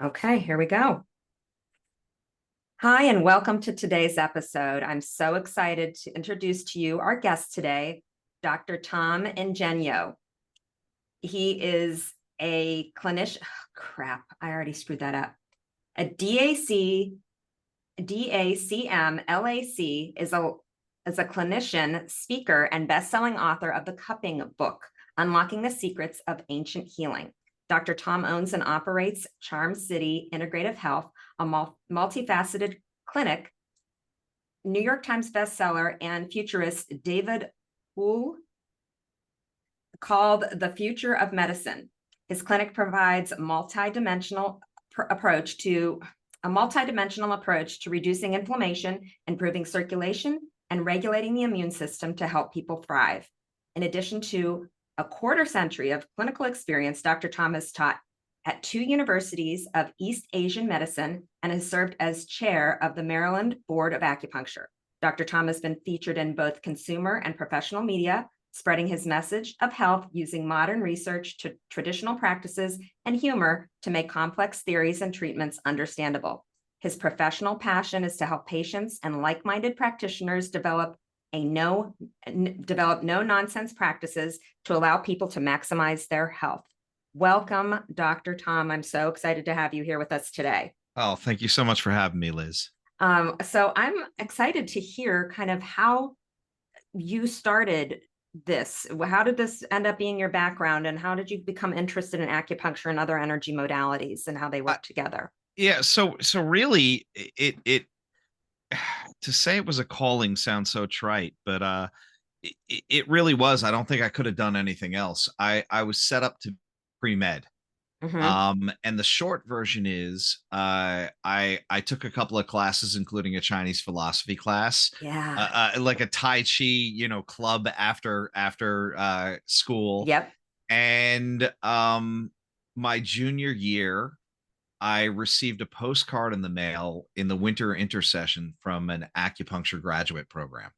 Okay, here we go. Hi, and welcome to today's episode. I'm so excited to introduce to you our guest today, Dr. Tom Ingegno. He is a clinician. Oh, crap, I already screwed that up. A DACM LAC is a clinician, speaker, and best-selling author of the Cupping book, Unlocking the Secrets of Ancient Healing. Dr. Tom owns and operates Charm City Integrative Health, a multifaceted clinic. New York Times bestseller and futurist David Wu called The Future of Medicine. His clinic provides a multidimensional approach to reducing inflammation, improving circulation, and regulating the immune system to help people thrive. In addition to a quarter century of clinical experience, Dr. Tom has taught at 2 universities of East Asian medicine and has served as chair of the Maryland Board of Acupuncture. Dr. Tom has been featured in both consumer and professional media, spreading his message of health using modern research to traditional practices and humor to make complex theories and treatments understandable. His professional passion is to help patients and like-minded practitioners develop no-nonsense practices to allow people to maximize their health. Welcome, Dr. Tom. I'm so excited to have you here with us today. Oh, thank you so much for having me, Liz. So I'm excited to hear kind of how you started this. How did this end up being your background, and how did you become interested in acupuncture and other energy modalities and how they work together? Yeah, so really it to say it was a calling sounds so trite, but it really was. I don't think I could have done anything else. I was set up to pre-med. Mm-hmm. And the short version is I took a couple of classes, including a Chinese philosophy class, Yeah. like a Tai Chi, club after school. Yep. And my junior year, I received a postcard in the mail in the winter intersession from an acupuncture graduate program.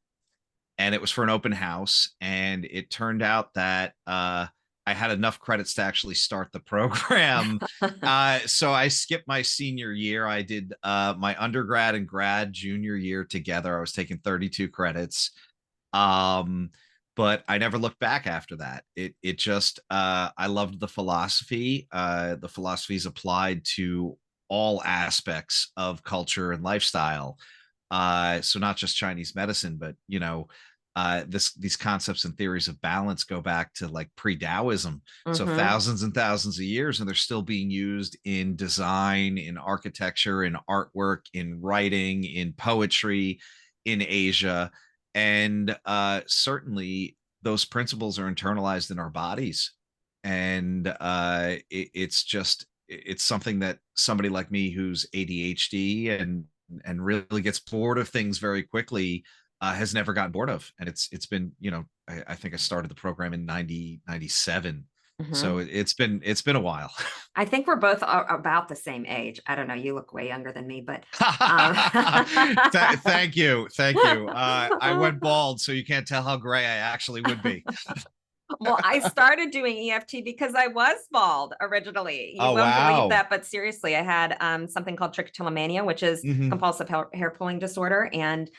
And it was for an open house. And it turned out that I had enough credits to actually start the program. So I skipped my senior year. I did my undergrad and grad junior year together. I was taking 32 credits. Um, but I never looked back after that. It just I loved the philosophy. The philosophy is applied to all aspects of culture and lifestyle. So not just Chinese medicine, but these concepts and theories of balance go back to like pre-Taoism, so Mm-hmm. thousands and thousands of years, and they're still being used in design, in architecture, in artwork, in writing, in poetry, in Asia. And certainly those principles are internalized in our bodies. And it's something that somebody like me who's ADHD and really gets bored of things very quickly has never gotten bored of. And it's been, I think I started the program in 97. So Mm-hmm. it's been a while. I think we're both about the same age. I don't know. You look way younger than me, but Thank you. Thank you. I went bald, so you can't tell how gray I actually would be. well, I started doing EFT because I was bald originally. You Oh, won't believe wow. that, but seriously, I had something called trichotillomania, which is Hmm. compulsive hair pulling disorder, and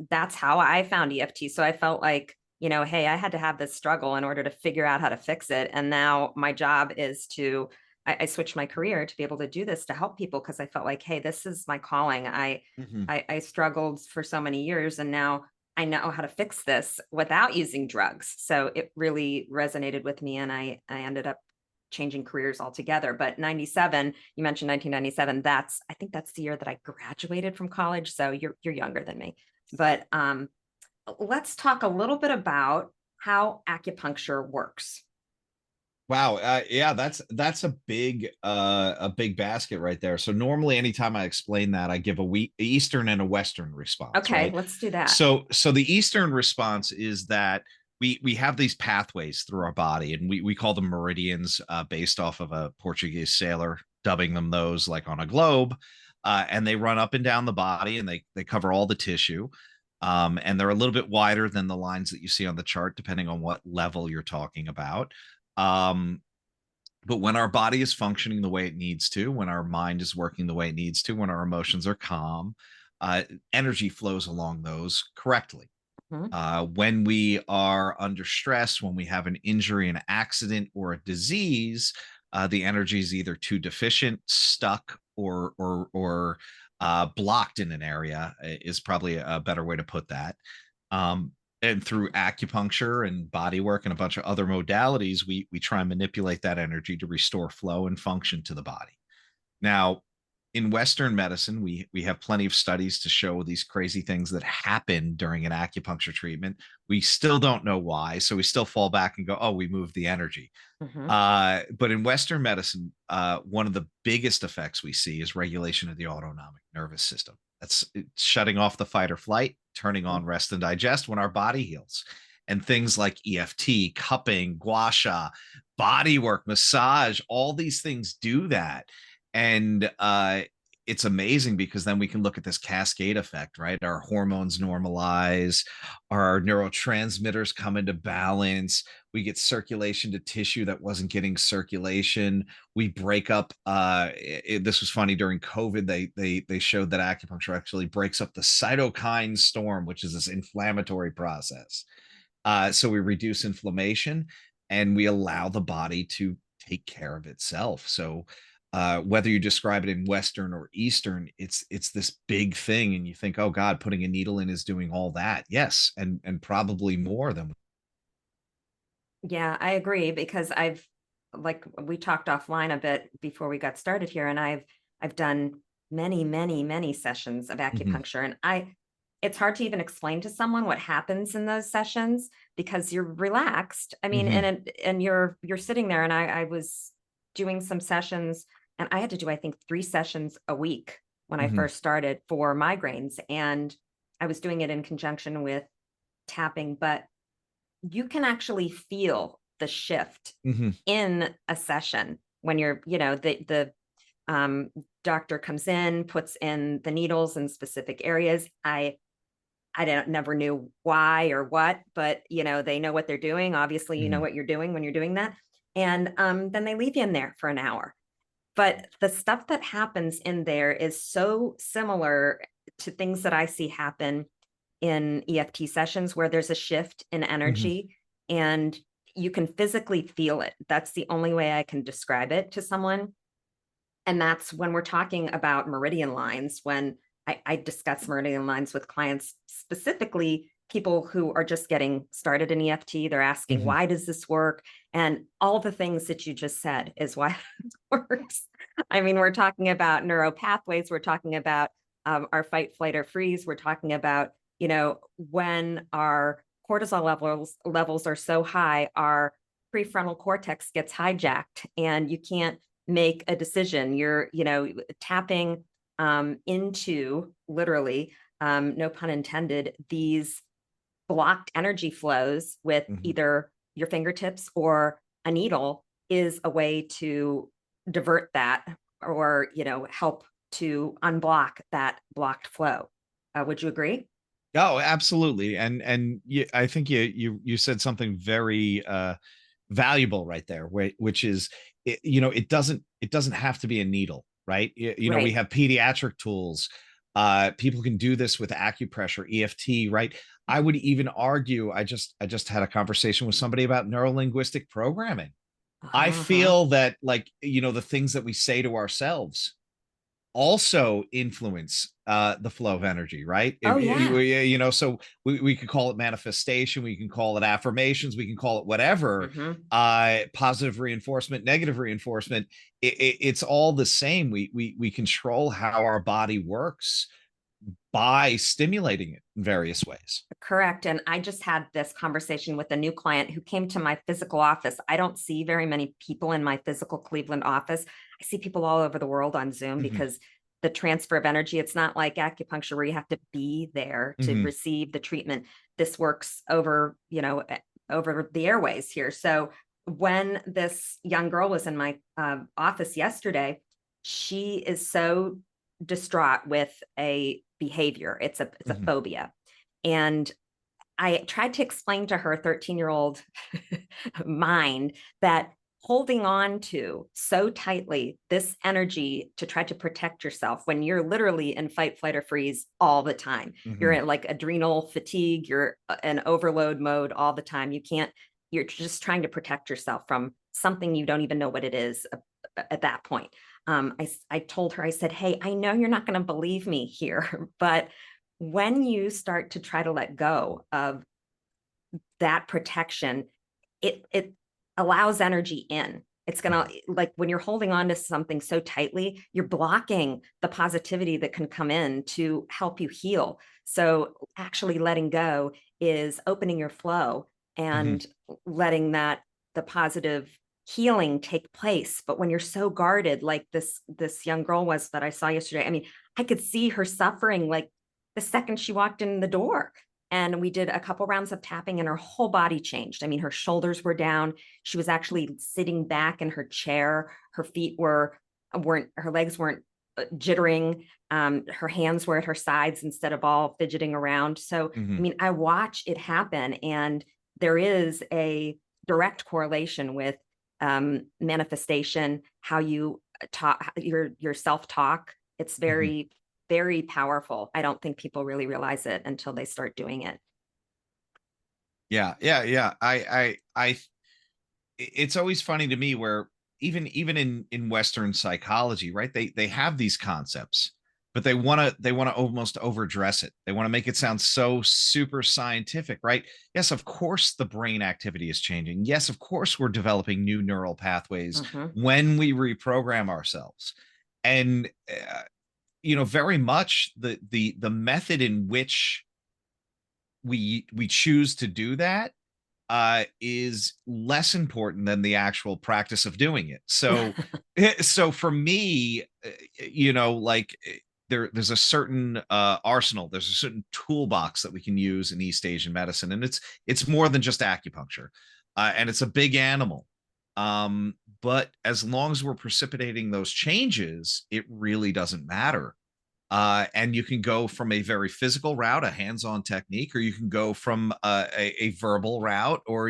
that's how I found EFT. So I felt like, hey, I had to have this struggle in order to figure out how to fix it, and now my job is to. I switched my career to be able to do this to help people because I felt like, hey, this is my calling. Hmm. I struggled for so many years, and now I know how to fix this without using drugs. So it really resonated with me, and I ended up changing careers altogether. But 97, you mentioned 1997. I think that's the year that I graduated from college. So you're younger than me. But let's talk a little bit about how acupuncture works. Wow. Yeah, that's a big basket right there. So normally anytime I explain that, I give Eastern and a Western response, Okay, right? let's do that. So the Eastern response is that we have these pathways through our body, and we call them meridians, based off of a Portuguese sailor dubbing them those, like on a globe. And they run up and down the body, and they cover all the tissue. And they're a little bit wider than the lines that you see on the chart, depending on what level you're talking about. Um, But when our body is functioning the way it needs to, when our mind is working the way it needs to, when our emotions are calm, uh, energy flows along those correctly. Mhm. When we are under stress, when we have an injury, an accident, or a disease, the energy is either too deficient, stuck, or blocked in an area. Is probably a better way to put that. Um, and through acupuncture and body work and a bunch of other modalities, we try and manipulate that energy to restore flow and function to the body. Now, in Western medicine, we have plenty of studies to show these crazy things that happen during an acupuncture treatment. We still don't know why, so we still fall back and go, "Oh, we moved the energy." Mhm. But in Western medicine, one of the biggest effects we see is regulation of the autonomic nervous system. It's shutting off the fight or flight, turning Mm. on rest and digest when our body heals. And things like EFT, cupping, gua sha, body work, massage, all these things do that. And it's amazing because then we can look at this cascade effect, right? Our hormones normalize, our neurotransmitters come into balance, we get circulation to tissue that wasn't getting circulation. We break up this was funny during COVID, they showed that acupuncture actually breaks up the cytokine storm, which is this inflammatory process. So we reduce inflammation and we allow the body to take care of itself. So whether you describe it in Western or Eastern, it's this big thing, and you think, oh God, putting a needle in is doing all that. Yes, and probably more than. Yeah, I agree because like we talked offline a bit before we got started here, and I've done many, many, many sessions of Mhm, acupuncture, and it's hard to even explain to someone what happens in those sessions because you're relaxed. I mean, mhm, and you're sitting there, and I was doing some sessions, and I had to do I think 3 sessions a week when I mhm, first started for migraines, and I was doing it in conjunction with tapping, but you can actually feel the shift mhm, in a session when the um, doctor comes in, puts in the needles in specific areas. I don't never knew why or what, but they know what they're doing. Obviously, you know mhm, what you're doing when you're doing that. And then they leave you in there for an hour. But the stuff that happens in there is so similar to things that I see happen in EFT sessions where there's a shift in mhm, energy and you can physically feel it. That's the only way I can describe it to someone. And that's when we're talking about meridian lines, when I discuss meridian lines with clients, specifically people who are just getting started in EFT. They're asking, mhm, why does this work? And all the things that you just said is why it works. I mean, we're talking about neural pathways. We're talking about our fight, flight, or freeze. We're talking about, when our cortisol levels are so high, our prefrontal cortex gets hijacked and you can't make a decision. You're, tapping into literally, no pun intended, these blocked energy flows with mhm. either your fingertips or a needle is a way to divert that or, help to unblock that blocked flow. Would you agree? Oh, absolutely. I think you said something very valuable right there, which is it doesn't have to be a needle, right? We Right. have pediatric tools. People can do this with acupressure, EFT, right? I would even argue. I just had a conversation with somebody about neurolinguistic programming. I Uh-huh. feel that, like, the things that we say to ourselves also influence the flow of energy, right? Oh, yeah. So we could call it manifestation, we can call it affirmations, we can call it whatever. Hmm. Positive reinforcement, negative reinforcement, it's all the same. We control how our body works by stimulating it in various ways. Correct. And I just had this conversation with a new client who came to my physical office. I don't see very many people in my physical Cleveland office. I see people all over the world on Zoom Hmm, because the transfer of energy, it's not like acupuncture where you have to be there to hmm, receive the treatment. This works over, over the airways here. So when this young girl was in my office yesterday, she is so distraught with a behavior. It's a hmm, phobia, and I tried to explain to her 13-year-old mind that holding on to so tightly this energy to try to protect yourself when you're literally in fight, flight, or freeze all the time. You're in like adrenal fatigue, you're in overload mode all the time. You're just trying to protect yourself from something you don't even know what it is at that point. I told her, I said, hey, I know you're not going to believe me here, but when you start to try to let go of that protection, it allows energy in. It's gonna, like when you're holding on to something so tightly, you're blocking the positivity that can come in to help you heal. So actually letting go is opening your flow and letting the positive healing take place. But when you're so guarded, like this young girl was that I saw yesterday, I mean, I could see her suffering like the second she walked in the door. And we did a couple rounds of tapping and her whole body changed. I mean, her shoulders were down. She was actually sitting back in her chair. Her feet her legs weren't jittering. Her hands were at her sides instead of all fidgeting around. So, I mean, I watch it happen, and there is a direct correlation with manifestation, how you talk, your self-talk. It's very, very powerful. I don't think people really realize it until they start doing it. Yeah. It's always funny to me where even in Western psychology, right? They have these concepts, but they want to almost overdress it. They want to make it sound so super scientific, right? Yes, of course the brain activity is changing. Yes, of course we're developing new neural pathways when we reprogram ourselves. And very much the method in which we choose to do that is less important than the actual practice of doing it. So so for me, like there's a certain arsenal, there's a certain toolbox that we can use in East Asian medicine, and it's more than just acupuncture, and it's a big animal. But as long as we're precipitating those changes, it really doesn't matter. And you can go from a very physical route, a hands-on technique, or you can go from a verbal route, or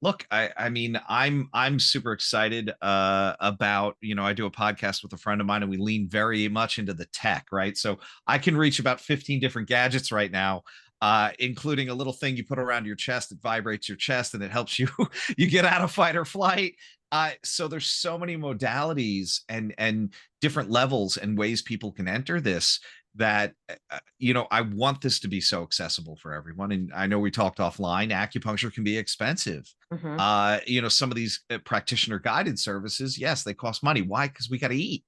look, I mean, I'm super excited about, I do a podcast with a friend of mine, and we lean very much into the tech, right? So I can reach about 15 different gadgets right now, including a little thing you put around your chest that vibrates your chest and it helps you you get out of fight or flight. So there's so many modalities and different levels and ways people can enter this that I want this to be so accessible for everyone. And I know we talked offline, acupuncture can be expensive. Some of these practitioner guided services, yes, they cost money. Why? Because we got to eat.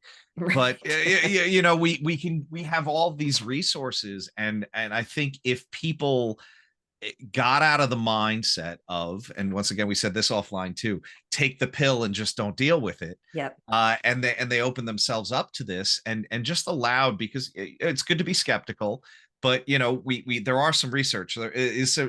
But we have all these resources, and I think if people got out of the mindset of, and once again we said this offline too, take the pill and just don't deal with it. And they open themselves up to this and just allowed, because it's good to be skeptical, but we there are some research, there is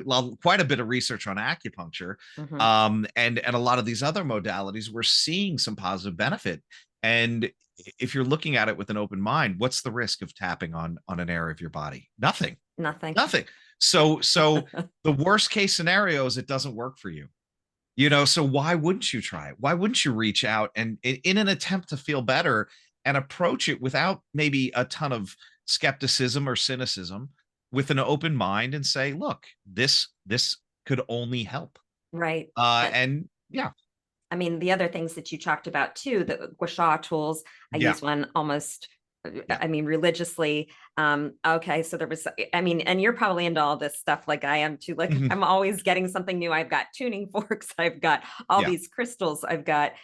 quite a bit of research on acupuncture, and a lot of these other modalities, we're seeing some positive benefit. And if you're looking at it with an open mind, what's the risk of tapping on an area of your body? Nothing. So the worst case scenario is it doesn't work for you. So why wouldn't you try it? Why wouldn't you reach out and in an attempt to feel better and approach it without maybe a ton of skepticism or cynicism, with an open mind, and say, look, this could only help. Right. And yeah. I mean, the other things that you talked about too, the gua sha tools, I use one almost, I mean, religiously. Okay. So there was, I mean, and you're probably into all this stuff like I am too. Like I'm always getting something new. I've got tuning forks. I've got all these crystals. I've got,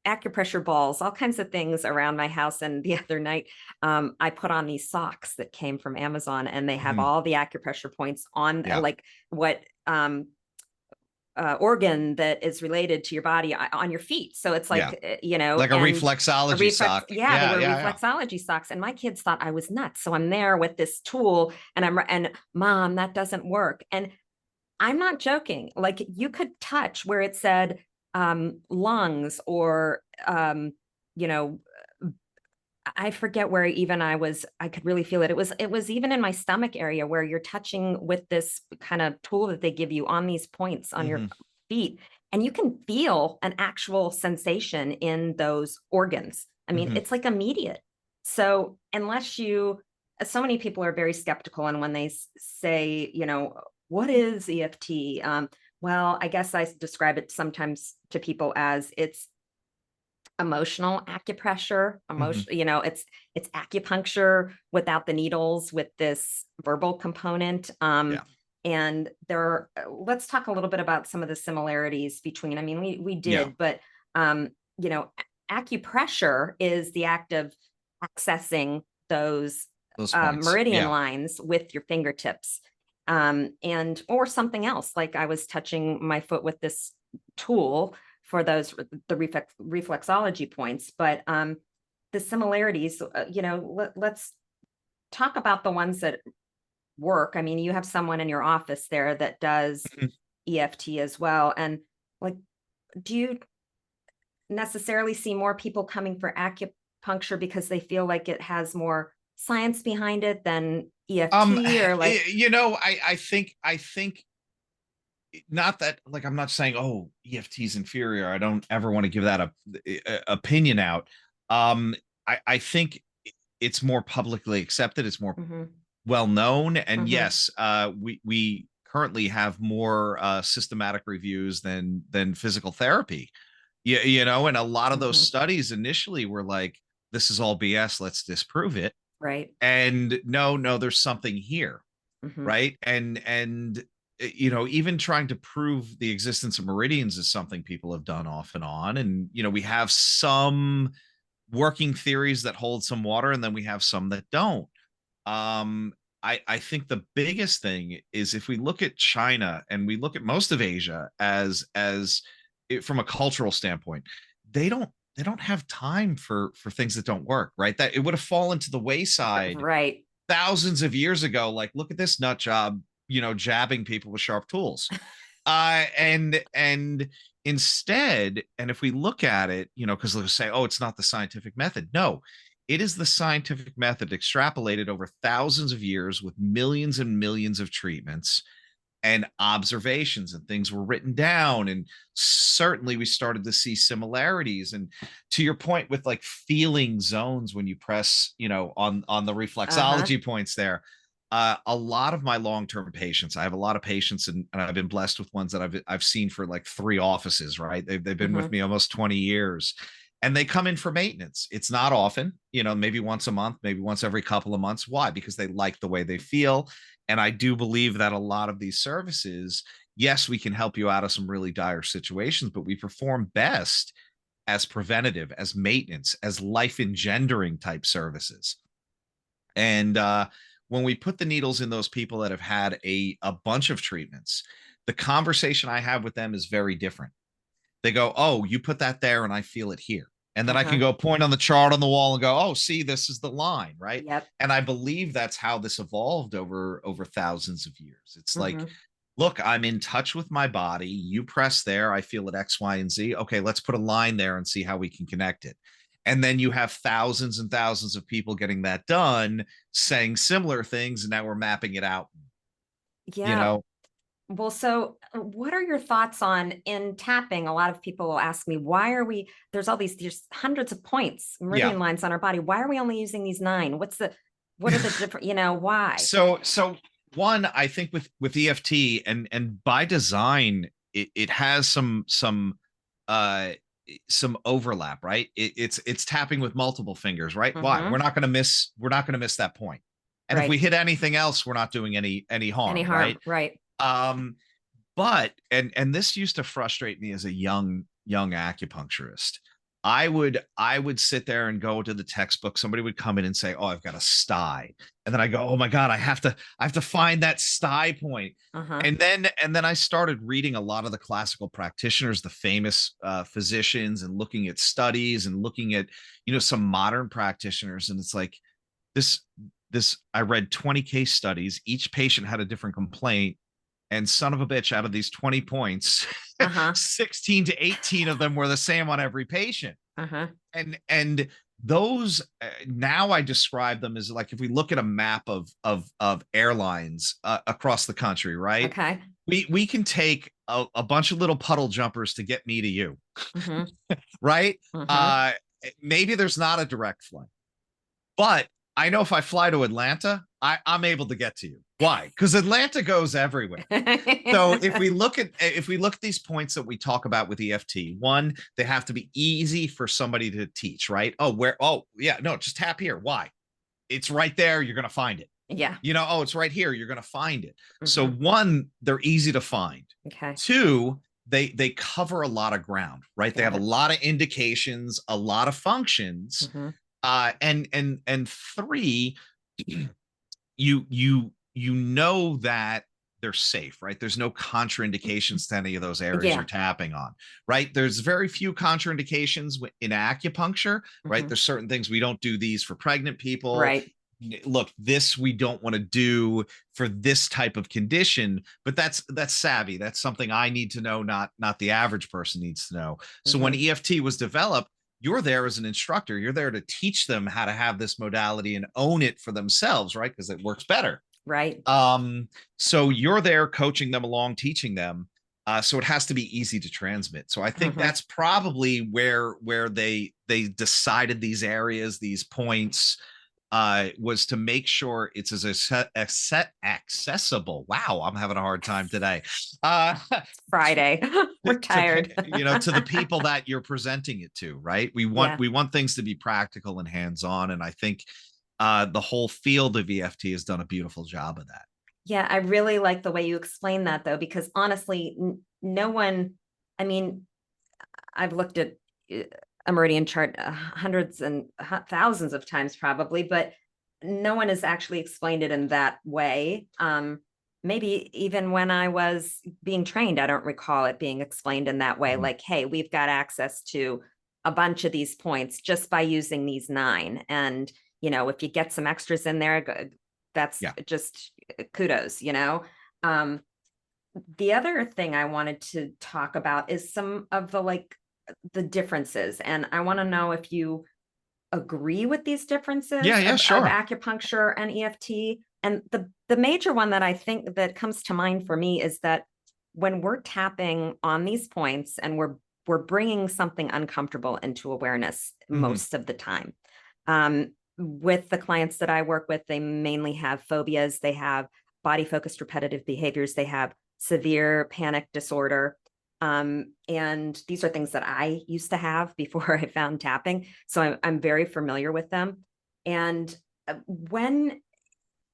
acupressure balls, all kinds of things around my house. And the other night, I put on these socks that came from Amazon, and they have all the acupressure points on like what, organ that is related to your body on your feet. So it's like, like a reflexology sock. They were reflexology socks. And my kids thought I was nuts. So I'm there with this tool and Mom, that doesn't work. And I'm not joking. Like you could touch where it said lungs or, I forget where even I could really feel it. It was even in my stomach area where you're touching with this kind of tool that they give you on these points on your feet, and you can feel an actual sensation in those organs. I mean, Mhm. it's like immediate. So so many people are very skeptical, and when they say, what is EFT? Well, I guess I describe it sometimes to people as it's emotional acupressure. Mhm. It's acupuncture without the needles, with this verbal component. Yeah. And let's talk a little bit about some of the similarities between, I mean, we Yeah. did, but um, acupressure is the act of accessing those Those points. meridian Yeah. lines with your fingertips. And or something else, like I was touching my foot with this tool for the reflexology points. But the similarities, let's talk about the ones that work. I mean, you have someone in your office there that does Mhm. EFT as well. And like, do you necessarily see more people coming for acupuncture because they feel like it has more science behind it than Um, EFT, or like, I think not that, like, I'm not saying, oh, EFT is inferior. I don't ever want to give that opinion out. Um, I think it's more publicly accepted. It's more mhm, well known, and mhm, yes, we currently have more systematic reviews than physical therapy. Yeah, and a lot of those mhm, studies initially were like, this is all BS. Let's disprove it. right. And no, no, there's something here, Mhm, right? And even trying to prove the existence of meridians is something people have done off and on. And we have some working theories that hold some water, and then we have some that don't. um I think the biggest thing is, if we look at China and we look at most of Asia as from a cultural standpoint, they don't have time for things that don't work, right? That it would have fallen to the wayside right. thousands of years ago. Like, look at this nut job, jabbing people with sharp tools. And instead, and if we look at it, because they'll say, oh, it's not the scientific method. No, it is the scientific method extrapolated over thousands of years with millions and millions of treatments and observations, and things were written down. And certainly we started to see similarities. And to your point with like feeling zones when you press, on the Uh-huh. reflexology points there, a lot of my long-term patients, I have a lot of patients, and I've been blessed with ones that I've seen for like 3 offices, right? They've been with Mhm. me almost 20 years, and they come in for maintenance. It's not often, maybe once a month, maybe once every couple of months. Why? Because they like the way they feel. And I do believe that a lot of these services, yes, we can help you out of some really dire situations, but we perform best as preventative, as maintenance, as life engendering type services. And when we put the needles in those people that have had a bunch of treatments, the conversation I have with them is very different. They go, oh, you put that there and I feel it here. And then I can Uh-huh. go point on the chart on the wall and go, oh, see, this is the line, right? Yep. And I believe that's how this evolved over thousands of years. It's like, Mhm. look, I'm in touch with my body. You press there, I feel it X, Y, and Z. Okay, let's put a line there and see how we can connect it. And then you have thousands and thousands of people getting that done, saying similar things, and now we're mapping it out, you Yeah. know? Well, so what are your thoughts on in tapping? A lot of people will ask me, why are there's there's hundreds of points, Yeah. meridian lines on our body. Why are we only using these nine? What are the different, why? So one, I think with EFT, and by design, it has uh some overlap, right? It's tapping with multiple fingers, right? Why? Mm-hmm. We're not gonna miss that point. And if we Right. hit anything else, we're not doing any Any harm, right? harm? Right. Um, but and this used to frustrate me as a young acupuncturist. I would sit there and go to the textbook. Somebody would come in and say, "Oh, I've got a sty," and then I go, "Oh my god, I have to find that sty point." Uh-huh. And then I started reading a lot of the classical practitioners, the famous physicians, and looking at studies and looking at some modern practitioners, and it's like this this I read 20 case studies. Each patient had a different complaint, and son of a bitch, out of these 20 points, Uh-huh. 16 to 18 of them were the same on every patient. Uh-huh. And those, now I describe them as, like, if we look at a map of airlines across the country, right? Okay. We can take a bunch of little puddle jumpers to get me to you, Mhm. right? Mhm. Uh, Maybe there's not a direct flight, but I know if I fly to Atlanta, I'm able to get to you. Why? Because Atlanta goes everywhere. So if we look at these points that we talk about with EFT, one, they have to be easy for somebody to teach, right? Oh, where? Oh, yeah, no, just tap here. Why? It's right there. You're going to find it. Yeah. Oh, it's right here. You're going to find it. So Mhm. one, they're easy to find. Okay. Two, they cover a lot of ground, right? They Got have a it. lot of indications, a lot of functions. Mhm. And three, you know that they're safe, right? There's no contraindications to any of those areas you're Yeah. tapping on, right? There's very few contraindications in acupuncture, right? Mhm. There's certain things we don't do these for pregnant people. Right. Look, this we don't want to do for this type of condition, but that's savvy. That's something I need to know, not the average person needs to know. So when Mhm. EFT was developed, you're there as an instructor. You're there to teach them how to have this modality and own it for themselves, right? Because it works better. Right. So you're there coaching them along, teaching them. So it has to be easy to transmit. So I think Mhm. that's probably where they decided these areas, these points, was to make sure it's as accessible. Wow, I'm having a hard time today. Uh, Friday. We're tired. to the people that you're presenting it to, right? we want Yeah. we want things to be practical and hands-on, and I think the whole field of EFT has done a beautiful job of that. Yeah, I really like the way you explain that though, because honestly, no one, I mean, I've looked at uh, a meridian chart hundreds and thousands of times probably, but no one has actually explained it in that way. Maybe even when I was being trained, I don't recall it being explained in that way. Mhm. Like, hey, we've got access to a bunch of these points just by using these nine. And, if you get some extras in there, that's Yeah. just kudos. Um, the other thing I wanted to talk about is some of the differences. And I want to know if you agree with these Yeah, differences yeah, of sure. acupuncture and EFT. And the major one that I think that comes to mind for me is that when we're tapping on these points and we're bringing something uncomfortable into awareness Mhm. most of the time. With the clients that I work with, they mainly have phobias, they have body focused repetitive behaviors, they have severe panic disorder. And these are things that I used to have before I found tapping. So I'm very familiar with them. And when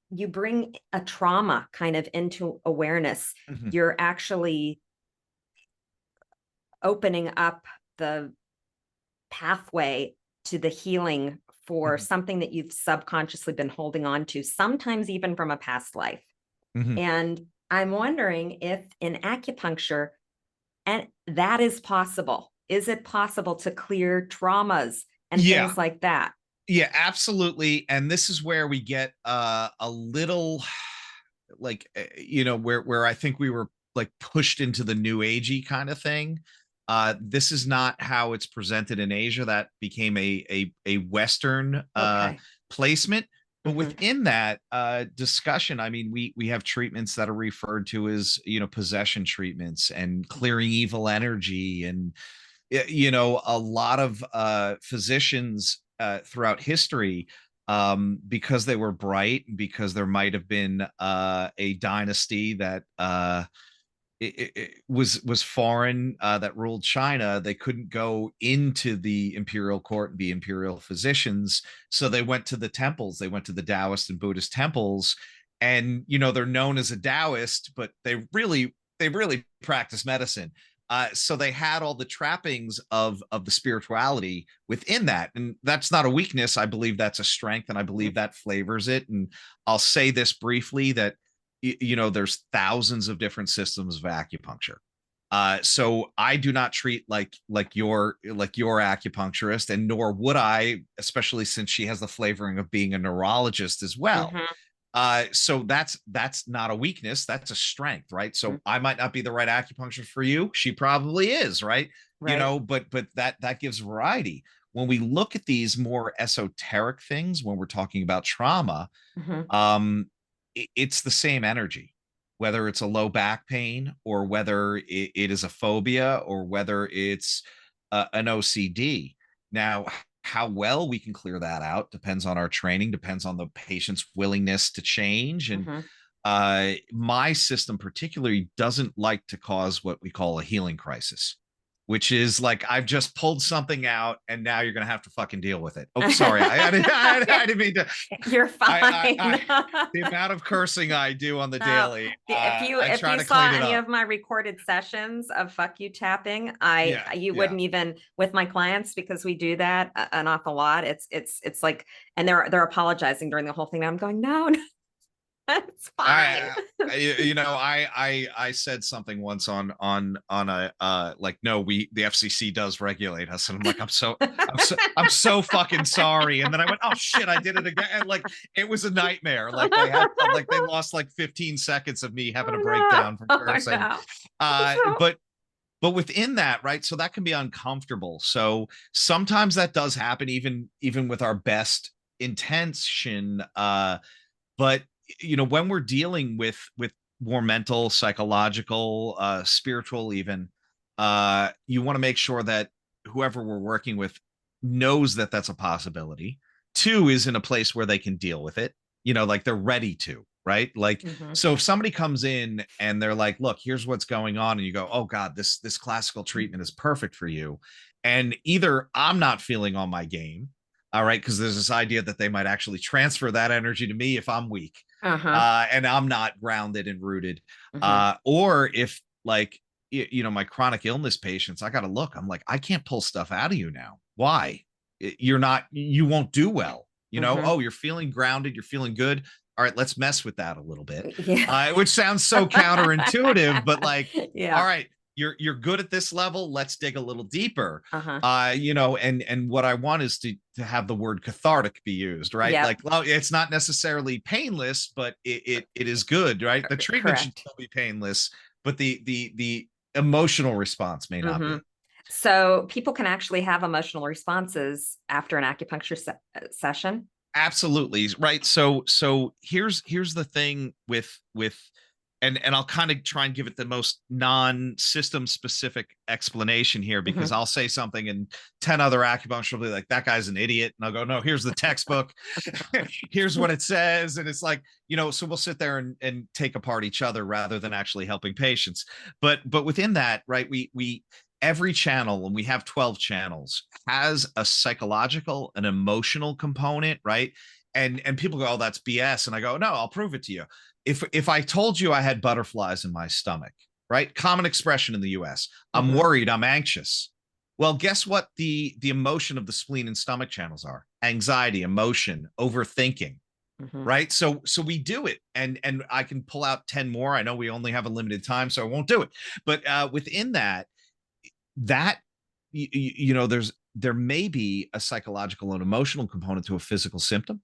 you bring a trauma kind of into awareness, Mhm. you're actually opening up the pathway to the healing for Mhm. something that you've subconsciously been holding on to, sometimes even from a past life. Mhm. And I'm wondering if in acupuncture, and that is possible. Is it possible to clear traumas and Yeah. things like that? Yeah, absolutely. And this is where we get a little like where I think we were like pushed into the new agey kind of thing. This is not how it's presented in Asia. That became a Western Okay. placement. But Hmm. within that discussion, I mean, we have treatments that are referred to as possession treatments and clearing evil energy, and a lot of physicians throughout history, because they were bright, because there might have been a dynasty that it was foreign, that ruled China. They couldn't go into the imperial court and be imperial physicians, so they went to the temples. They went to the Taoist and Buddhist temples, and they're known as a Taoist, but they really practice medicine. So they had all the trappings of the spirituality within that, and that's not a weakness. I believe that's a strength, and I believe that flavors it. And I'll say this briefly, that there's thousands of different systems of acupuncture. So I do not treat like your acupuncturist, and nor would I, especially since she has the flavoring of being a neurologist as well. Hmm. So that's not a weakness, that's a strength, right? So I might not be the right acupuncturist for you. She probably is, right? Right. But that gives variety. When we look at these more esoteric things, when we're talking about trauma, Hmm. um it's the same energy. whether it's a low back pain or whether it is a phobia or whether it's an OCD. Now, how well we can clear that out depends on our training, depends on the patient's willingness to change. And Mhm. my system particularly doesn't like to cause what we call a healing crisis, which is like I've just pulled something out and now you're gonna have to fucking deal with it. Oh, sorry, I didn't mean to. You're fine. The amount of cursing I do on the No, daily, I if try you to saw clean it any up. of my recorded sessions of fuck you tapping, Yeah, you yeah. wouldn't even, with my clients, because we do that an awful lot. It's like, and they're apologizing during the whole thing. I'm going, no, no, it's fine. I said something once on a like, no, the FCC does regulate us, and I'm like, I'm so fucking sorry. And then I went, oh shit, I did it again. And like, it was a nightmare. Like they lost like 15 seconds of me having a Oh, breakdown from no. Oh, cursing. no. Uh, So, but but within that, right? So that can be uncomfortable. So sometimes that does happen, even with our best intention. But when we're dealing with more mental, psychological, spiritual, even, you want to make sure that whoever we're working with knows that that's a possibility. Two, is in a place where they can deal with it, like they're ready to, right? Like, mhm, so if somebody comes in and they're like, look, here's what's going on, and you go, oh god, this classical treatment is perfect for you, and either I'm not feeling on my game, all right, because there's this idea that they might actually transfer that energy to me if I'm weak, uh-huh, and I'm not grounded and rooted. mhm, Or if, like, my chronic illness patients, I got to look. I'm like, I can't pull stuff out of you now. Why? You won't do well. mhm. Oh, you're feeling grounded. You're feeling good. All right, let's mess with that a little bit. Yeah. Which sounds so counterintuitive, but like, all Yeah. right, you're good at this level. Let's dig a little deeper. Uh-huh. And what I want is to have the word cathartic be used, right? Yep. Like, well, it's not necessarily painless, but it is good, right? The treatment should Correct. still be painless, but the emotional response may not Hmm. be. So people can actually have emotional responses after an acupuncture session. Absolutely, right. So here's the thing with and I'll kind of try and give it the most non-system specific explanation here, because Hmm. I'll say something and 10 other acupuncture will be like, that guy's an idiot, and I'll go, no, here's the textbook. Here's what it says. And it's like, so we'll sit there and take apart each other rather than actually helping patients. But within that, right, we every channel, and we have 12 channels, has a psychological and emotional component, right? And people go, oh, that's BS. And I go, no, I'll prove it to you. If I told you I had butterflies in my stomach, right? Common expression in the US. I'm Hmm. worried, I'm anxious. Well, guess what the emotion of the spleen and stomach channels are? Anxiety, emotion, overthinking, Hmm. right? So we do it, and I can pull out 10 more. I know we only have a limited time, so I won't do it. But within that there may be a psychological and emotional component to a physical symptom.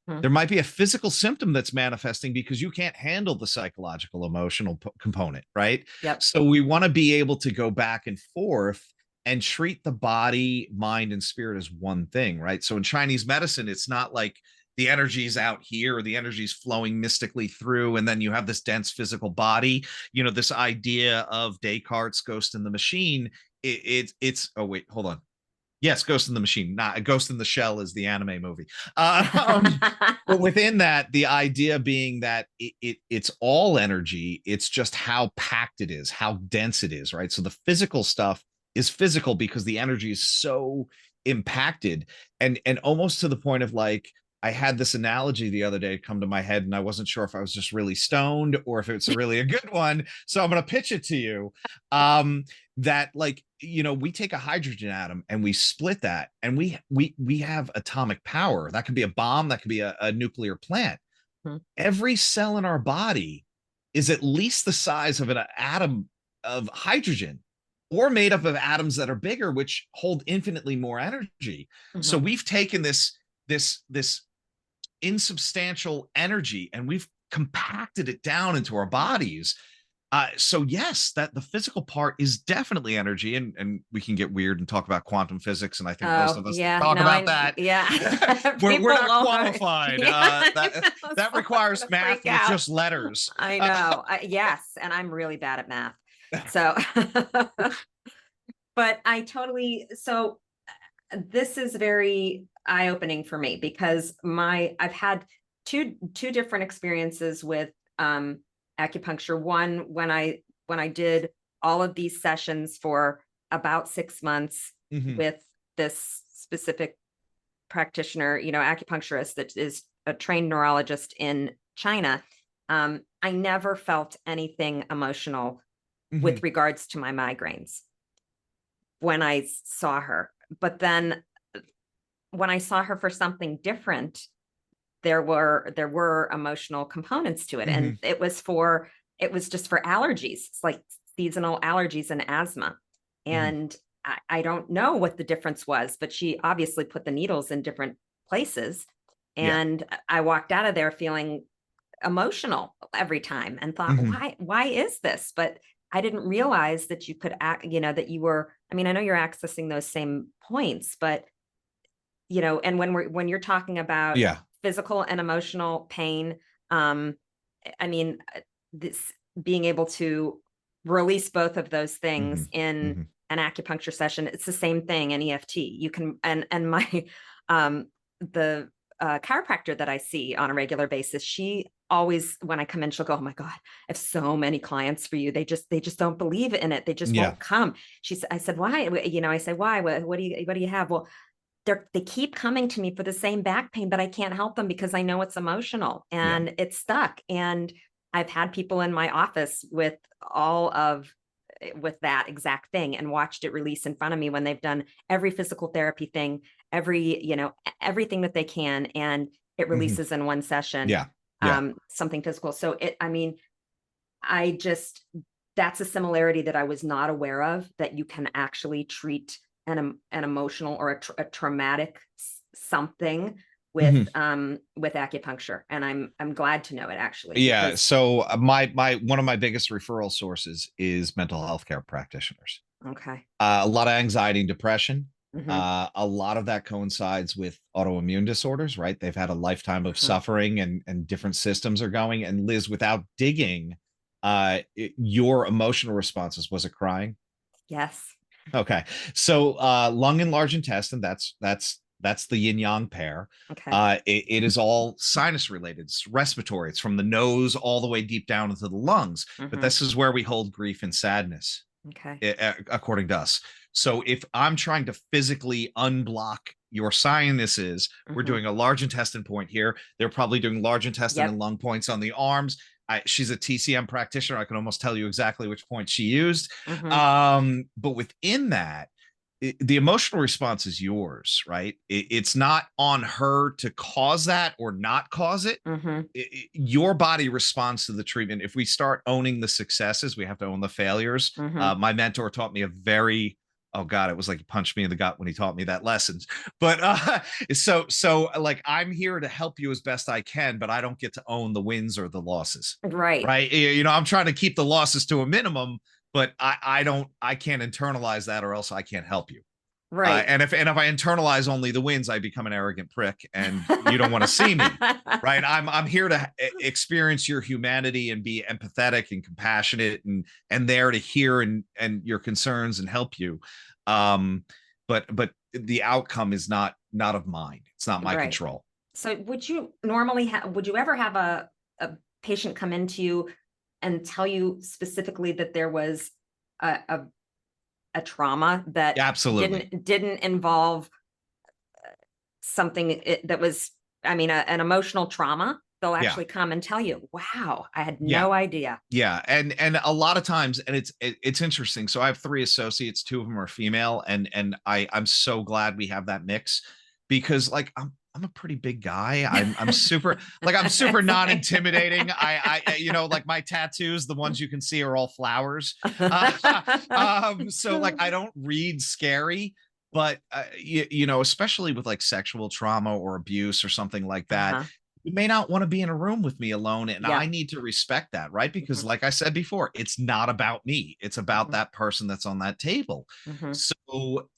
Hmm. There might be a physical symptom that's manifesting because you can't handle the psychological emotional component, right? Yep. So we want to be able to go back and forth and treat the body, mind, and spirit as one thing, right? So in Chinese medicine, it's not like the energy's out here or the energy's flowing mystically through, and then you have this dense physical body. This idea of Descartes' ghost in the machine. It's oh wait, hold on. Yes, Ghost in the Machine, not Ghost in the Shell is the anime movie. But within that, the idea being that it's all energy. It's just how packed it is, how dense it is, right? So the physical stuff is physical because the energy is so impacted, and almost to the point of, like, I had this analogy the other day come to my head, and I wasn't sure if I was just really stoned or if it's really a good one. So I'm going to pitch it to you. That, like, we take a hydrogen atom and we split that, and we have atomic power. That could be a bomb, that could be a nuclear plant. Mhm. Every cell in our body is at least the size of an atom of hydrogen, or made up of atoms that are bigger, which hold infinitely more energy. So Mhm. we've taken this insubstantial energy and we've compacted it down into our bodies. So yes, that the physical part is definitely energy, and we can get weird and talk about quantum physics, and I think most Oh, of us that yeah. talk No, about that, yeah. we're People not won't. qualified. Yeah. That People are requires gonna math freak with out. just letters. I know. Yes. And I'm really bad at math. So, but I totally, so this is very eye-opening for me because I've had two different experiences with acupuncture. One, when I did all of these sessions for about 6 months Mhm, with this specific practitioner, acupuncturist that is a trained neurologist in China. I never felt anything emotional mhm, with regards to my migraines when I saw her. But then when I saw her for something different, there were emotional components to it. And mhm, it was just for allergies. It's like seasonal allergies and asthma. mhm. And I don't know what the difference was, but she obviously put the needles in different places. Yeah. And I walked out of there feeling emotional every time and thought, Mhm. why is this? But I didn't realize that you could act, that you were, I mean, I know you're accessing those same points, but and when you're talking about Yeah. physical and emotional pain, um, I mean, this being able to release both of those things Mhm, in mhm. an acupuncture session, it's the same thing in EFT. You can, and my um the chiropractor that I see on a regular basis, she always, when I come in, she'll go, "Oh my God, I have so many clients for you. They just don't believe in it. They just Yeah. won't come." I said, "Why?" I say, "Why? What do you have?" Well, they keep coming to me for the same back pain, but I can't help them because I know it's emotional Yeah. and it's stuck. And I've had people in my office with all of with that exact thing and watched it release in front of me when they've done every physical therapy thing, everything that they can, and it Mhm. releases in one session, Yeah. Yeah. something physical. So I mean, I just, that's a similarity that I was not aware of, that you can actually treat an emotional or a traumatic something Mhm. with acupuncture. And I'm glad to know it actually, Yeah. because So my one of my biggest referral sources is mental health care practitioners. okay. A lot of anxiety and depression. Hmm. A lot of that coincides with autoimmune disorders, right? They've had a lifetime of Hmm. suffering, and different systems are going. And Liz, without digging, your emotional responses, was it crying? Yes. Okay. So lung and large intestine, that's the yin yang pair. Okay. It is all sinus related. It's respiratory. It's from the nose all the way deep down into the lungs. But Hmm. this is where we hold grief and sadness, Okay. according to us. So if I'm trying to physically unblock your sinuses, we're Hmm. doing a large intestine point here. They're probably doing large intestine and Yep. lung points on the arms. She's a TCM practitioner. I can almost tell you exactly which point she used. Hmm. But within that, the emotional response is yours, right? It's not on her to cause that or not cause it. Hmm. Your body responds to the treatment. If we start owning the successes, we have to own the failures. Hmm. My mentor taught me a very, oh God, it was like he punched me in the gut when he taught me that lessons. But so like, I'm here to help you as best I can, but I don't get to own the wins or the losses. Right. Right. I'm trying to keep the losses to a minimum, but I can't internalize that, or else I can't help you. Right. And if I internalize only the wins, I become an arrogant prick, and you don't want to see me, right? I'm here to experience your humanity and be empathetic and compassionate, and there to hear and your concerns and help you. Um, but the outcome is not of mine. It's not my Right. control. So would you ever have a patient come into you and tell you specifically that there was a, a, a trauma that Absolutely. didn't involve something that was, I mean, an emotional trauma? They'll Yeah. actually come and tell you, wow, I had Yeah. no idea. Yeah, and a lot of times, and it's interesting. So I have three associates, two of them are female, and I'm so glad we have that mix, because like I'm a pretty big guy. I'm super It's non like- intimidating. Like my tattoos, the ones you can see are all flowers. So like I don't read scary, but especially with like sexual trauma or abuse or something like that, Uh-huh. you may not want to be in a room with me alone, and I Yep. need to respect that, right? Because Mhm, like I said before, it's not about me, it's about mhm, that person that's on that table. mhm. So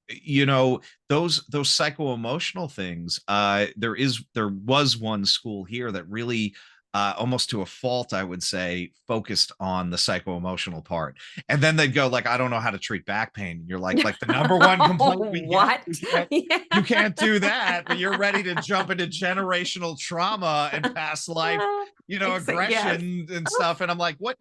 you know, those psycho-emotional things, there was one school here that really, almost to a fault, I would say, focused on the psycho-emotional part. And then they'd go like, I don't know how to treat back pain. And you're like the number one complaint we get, What? Yeah. you can't do that, but you're ready to jump into generational trauma and past life, Yes. aggression and stuff. And I'm like, what?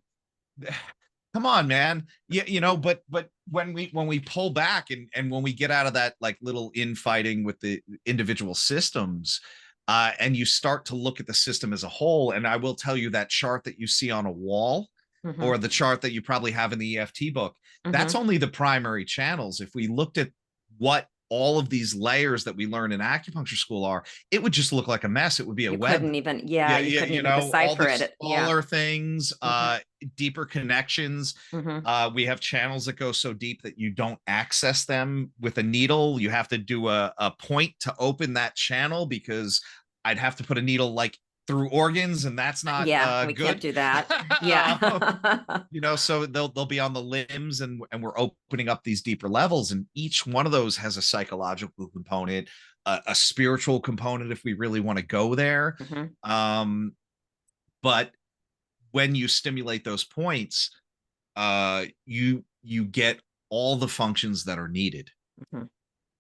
Come on, man. Yeah, but when we pull back, and when we get out of that like little infighting with the individual systems, and you start to look at the system as a whole, and I will tell you that chart that you see on a wall, Mhm, or the chart that you probably have in the EFT book, that's mhm. only the primary channels. If we looked at what all of these layers that we learn in acupuncture school are, it would just look like a mess. It would be a You web. couldn't even, yeah, Yeah, you yeah, couldn't even all decipher the it. Yeah. smaller things, Mhm, deeper connections. mhm. We have channels that go so deep that you don't access them with a needle. You have to do a point to open that channel, because I'd have to put a needle like through organs, and that's not Yeah, we can't good. do that. Um, Yeah. so they'll be on the limbs, and we're opening up these deeper levels, and each one of those has a psychological component, a spiritual component if we really want to go there. Mhm, um but when you stimulate those points, you get all the functions that are needed. mhm.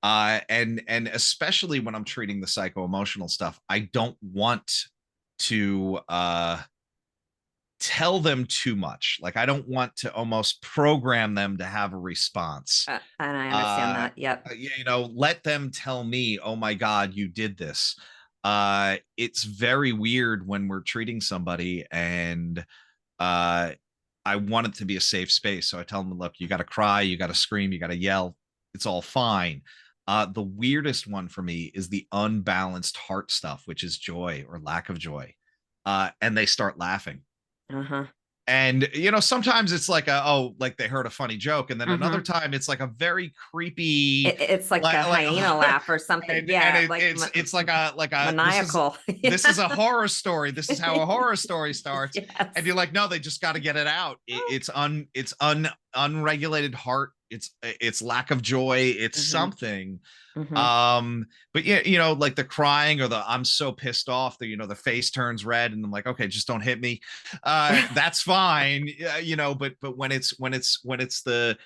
And especially when I'm treating the psycho emotional stuff, I don't want to tell them too much. Like, I don't want to almost program them to have a response. And I understand uh that. Yep. let them tell me, oh my god, you did this. It's very weird when we're treating somebody, and uh I want it to be a safe space. So I tell them, look, you got to cry, you got to scream, you got to yell. It's all fine. The weirdest one for me is the unbalanced heart stuff, which is joy or lack of joy. And they start laughing. Uh-huh. And sometimes it's like like they heard a funny joke, and then another Mhm. time it's like a very creepy, It's like a like hyena laugh or something. and Yeah, like it's like a maniacal. this Yeah. is a horror story. This is how a horror story starts. And Yes. you're like, no, they just got to get it out. It's unregulated heart. It's lack of joy. It's Mhm, something. mhm. But yeah, like the crying, or the I'm so pissed off that the face turns red, and I'm like, okay, just don't hit me. That's fine. But when it's the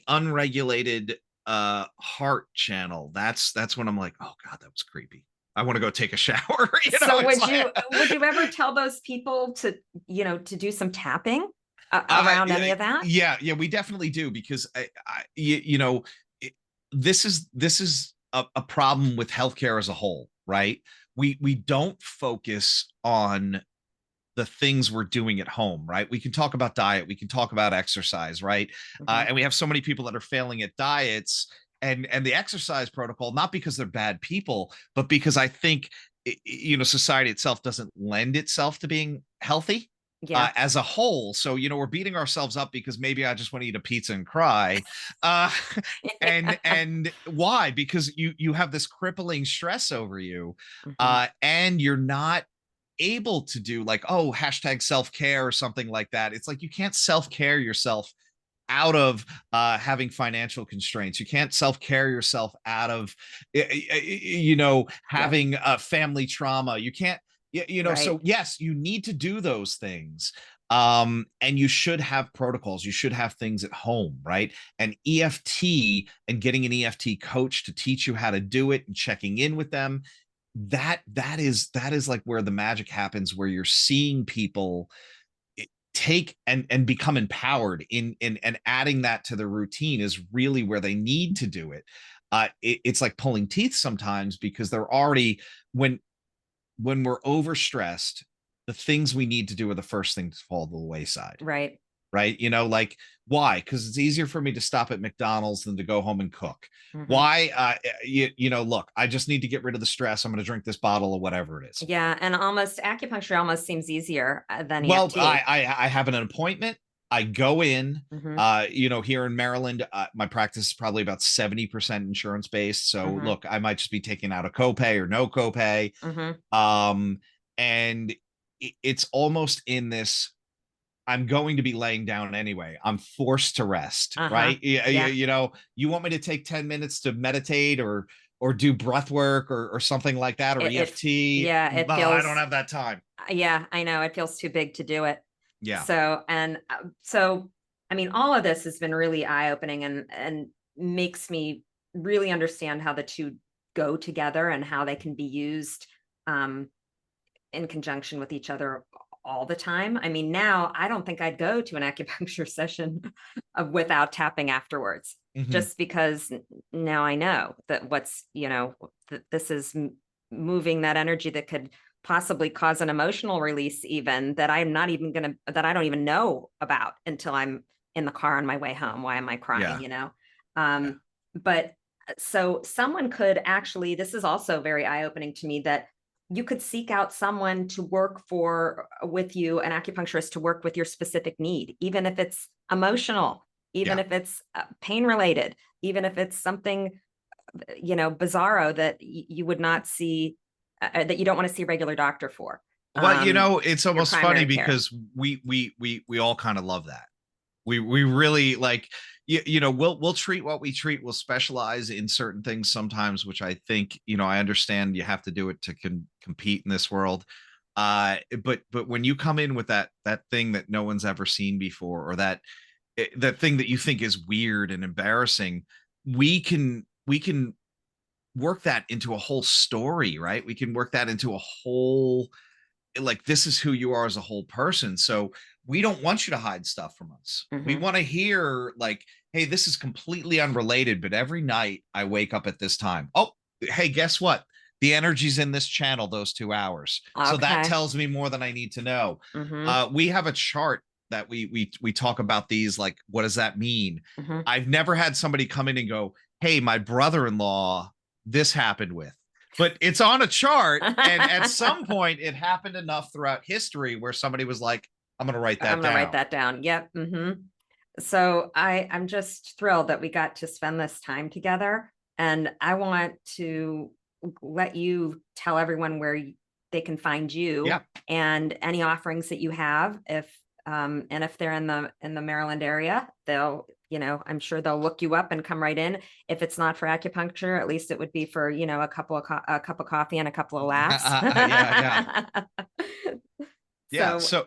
unregulated heart channel, that's when I'm like, oh god, that was creepy. I want to go take a shower. So It's would you ever like tell those people to, to do some tapping around yeah, any of that? yeah, we definitely do, because it, this is a problem with healthcare as a whole, right? We don't focus on the things we're doing at home, right? We can talk about diet, we can talk about exercise, right? Mhm. And we have so many people that are failing at diets and the exercise protocol, not because they're bad people, but because I think society itself doesn't lend itself to being healthy Yeah. as a whole. So we're beating ourselves up because maybe I just want to eat a pizza and cry. uh and why? Because you have this crippling stress over you, Mhm. and you're not able to do like, oh, hashtag self-care or something like that. It's like you can't self-care yourself out of having financial constraints. You can't self-care yourself out of Yep. having family trauma. You can't. Right. So yes, you need to do those things. And you should have protocols, you should have things at home, right? And EFT, and getting an EFT coach to teach you how to do it, and checking in with them, that is like where the magic happens, where you're seeing people take and become empowered in and adding that to their routine is really where they need to do it. It's like pulling teeth sometimes, because they're already, when we're overstressed, the things we need to do are the first things to fall to the wayside, Right. right? Like, why? Because it's easier for me to stop at McDonald's than to go home and cook. Mhm. Why? Look, I just need to get rid of the stress. I'm going to drink this bottle of whatever it is. Yeah, and almost acupuncture almost seems easier than Well, EFT. I have an appointment. I go in, Mhm, here in Maryland, my practice is probably about 70% insurance based. So mhm, look, I might just be taking out a copay or no copay. mhm. Um, and it's almost in this, I'm going to be laying down anyway. I'm forced to rest, Uh-huh. right? You, Yeah. you know, you want me to take 10 minutes to meditate or do breath work or something like that or It EFT. yeah, it But I don't feels have that time. yeah, I know, it feels too big to do it. Yeah. So, I mean, all of this has been really eye-opening and makes me really understand how the two go together and how they can be used, um, in conjunction with each other all the time. I mean, now I don't think I'd go to an acupuncture session without tapping afterwards, Mhm. just because now I know that that this is moving that energy that could possibly cause an emotional release, even that I'm not even gonna, that I don't even know about until I'm in the car on my way home. Why am I crying? Yeah. Yeah. But so someone could actually, this is also very eye opening to me, that you could seek out someone to work for with you, an acupuncturist to work with your specific need, even if it's emotional, even Yeah. if it's pain related, even if it's something, bizarro that you would not see, that you don't want to see a regular doctor for, Well, um, it's your almost funny primary care. because we all kind of love that. We really like we'll treat what we treat. We'll specialize in certain things sometimes, which I think, I understand you have to do it to compete in this world. But when you come in with that thing that no one's ever seen before, or that thing that you think is weird and embarrassing, we can work that into a whole story, right? We can work that into a whole, like, this is who you are as a whole person. So we don't want you to hide stuff from us. We Hmm. want to hear, like, hey, this is completely unrelated, but every night I wake up at this time. Oh, hey, guess what? The energy's in this channel those 2 hours. So that Okay. tells me more than I need to know. Hmm. We have a chart that we talk about these, like, what does that mean? Hmm. I've never had somebody come in and go, hey, my brother-in-law, this happened with, but it's on a chart. And at some point, it happened enough throughout history where somebody was like, I'm going to write I'm that gonna write down. that down. Yep. So I'm just thrilled that we got to spend this time together. And I want to let you tell everyone where they can find you Yeah. and any offerings that you have. If they're in the Maryland area, they'll, I'm sure they'll look you up and come right in. If it's not for acupuncture, at least it would be for, a cup of coffee and a couple of laughs. Yeah. Yeah. Yeah. So, So,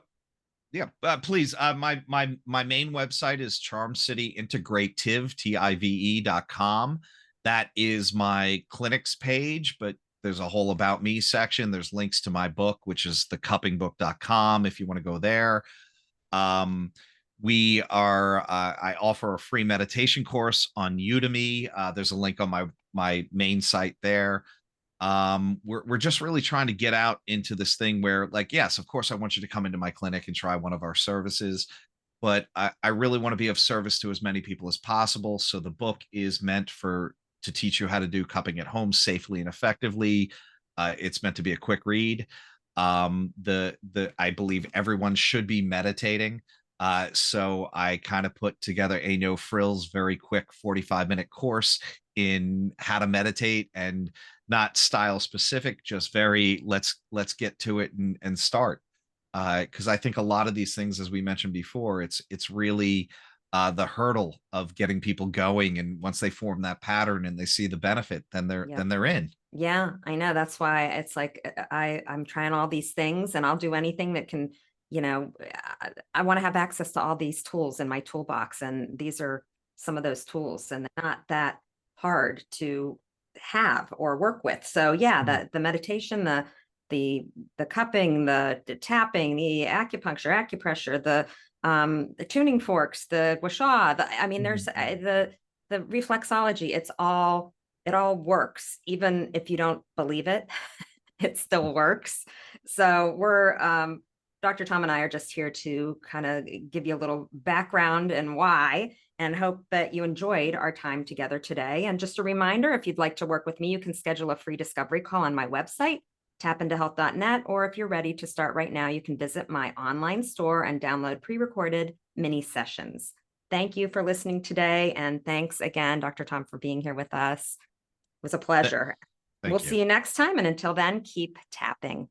yeah, please. My main website is Charm City Integrative, TIVE.com. That is my clinics page, but there's a whole about me section. There's links to my book, which is thecuppingbook.com if you want to go there. Um, I offer a free meditation course on Udemy. There's a link on my main site there. We're just really trying to get out into this thing where, like, yes, of course I want you to come into my clinic and try one of our services, but I really want to be of service to as many people as possible. So the book is meant to teach you how to do cupping at home safely and effectively. It's meant to be a quick read. The I believe everyone should be meditating. So I kind of put together a no frills, very quick 45-minute course in how to meditate, and not style specific, just very, let's get to it and start. Because I think a lot of these things, as we mentioned before, it's really the hurdle of getting people going, and once they form that pattern and they see the benefit, then they're yeah. then they're in. Yeah, I know. That's why it's like, I'm trying all these things and I'll do anything that can, I want to have access to all these tools in my toolbox. And these are some of those tools, and they're not that hard to have or work with. So yeah, Mhm. the meditation, the the cupping, the tapping, the acupuncture, acupressure, the tuning forks, the gua sha, I mean, there's Mhm. Mhm. the reflexology. It all works, even if you don't believe it, it still works. So Dr. Tom and I are just here to kind of give you a little background and why, and hope that you enjoyed our time together today. And just a reminder, if you'd like to work with me, you can schedule a free discovery call on my website, tapintohealth.net, or if you're ready to start right now, you can visit my online store and download pre-recorded mini sessions. Thank you for listening today. And thanks again, Dr. Tom, for being here with us. It was a pleasure. Thank We'll you. see you next time. And until then, keep tapping.